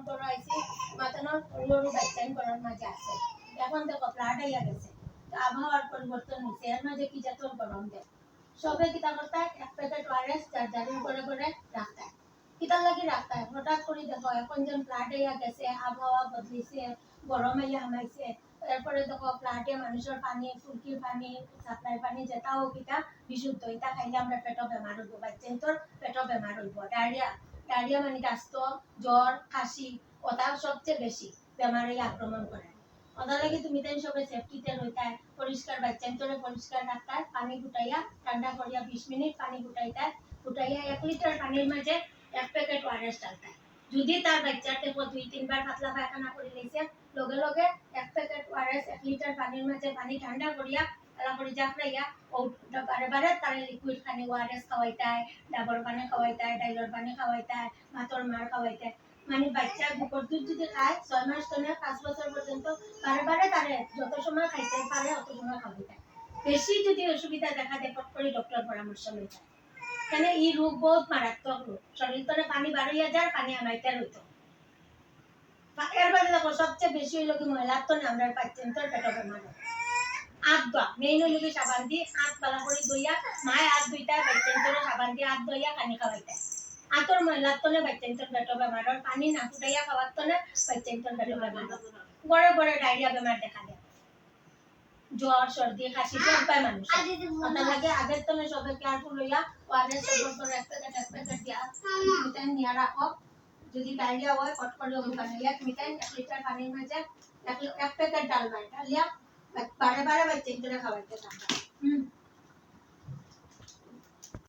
করো আইছি মাতানোর গরু বাচ্চান করার মাঝে আছে এখন দেখো ফ্লাড আইয়া গেছে আবহাওয়ার পরিবর্তন হয়েছে এর মাঝে কি জাতন গরম দেয় সবে কিতা করতে এক প্যাকেট ওয়ারেস চার্জারিং করে রাখতে কিতার লাগি রাখতে হঠাৎ করে দেখো এখন যেন ফ্লাড আইয়া গেছে আবহাওয়া বদলিছে গরম আইয়া আমাইছে এরপরে দেখো ফ্লাডে মানুষের পানি ফুলকির পানি সাপ্লাই পানি যেটাও কিতা বিশুদ্ধ এটা খাইলে আমরা পেটও বেমার হইব বাচ্চান তোর পেটও বেমার হইব ডায়রিয়া মানে কাস্ত জ্বর কাশি ওটা সবচেয়ে বেশি বেমারে আক্রমণ করে ওদের লাগে তুমি তাই সবে সেফটিতে রইতায় পরিষ্কার বাচ্চান তোরে পরিষ্কার রাখতায় পানি ফুটাইয়া ঠান্ডা করিয়া 20 মিনিট পানি ফুটাইতায় ফুটাইয়া 1 লিটার পানির মাঝে 1 প্যাকেট ওয়ারেস ডালতায় যদি তার বাচ্চাতে 2-3 বার পাতলা পায়খানা করে লইছে লগে লগে 1 প্যাকেট ওয়ারেস 1 লিটার পানির মাঝে পানি ঠান্ডা করিয়া তালা করে জাফরাইয়া ও বারে বারে তার লিকুইড পানি ওয়ারেস খাওয়াইতায় ডাবর পানি খাওয়াইতায় ডাইলর পানি খাওয়াইতায় ভাতর মার খাওয়াইতায় মানে বাচ্চা বুকর দুধ যদি খায় 6 মাস থেকে 5 বছর পর্যন্ত বারে বারে তারে যত সময় খাইতে পারে অত সময় খাওয়াইতায় বেশি যদি অসুবিধা দেখা দেয় পট করে ডক্টর পরামর্শ লইতায় কেন এই রোগ বহুত মারাত্মক রোগ শরীর থেকে পানি বাড়িয়া যায় পানি আমাইতে রইতো এর বাদে দেখো সবচেয়ে বেশি হইল কি মহিলার তো আমরা পাচ্ছেন তোর পেট বেমার হাত ধোয়া মেইন হইল কি সাবান দিয়ে হাত বালা করে ধুইয়া মায় হাত ধুইতা পাচ্ছেন তোর সাবান দিয়ে হাত ধুইয়া পানি খাওয়াইতে আতর মহিলার তো পাচ্ছেন তোর পেট বেমার পানি না ফুটাইয়া খাওয়ার তো পাচ্ছেন তোর পেট বেমার গড়ে গড়ে ডায়রিয়া বেমার দেখা দেয় জ্বর সর্দি কাশি সব পায় মানুষ ওটা লাগে আগের তো সবে কেয়ারফুল হইয়া ওয়ারেস সবর করে একটা দিয়া মিটাই নিয়া রাখো যদি ডায়রিয়া হয় কট করে বানাইয়া মিটাই 1 লিটার পানির মাঝে 1 প্যাকেট ডাল বানাইয়া বারে বারে বাচ্চা খাওয়াইতে থাকবা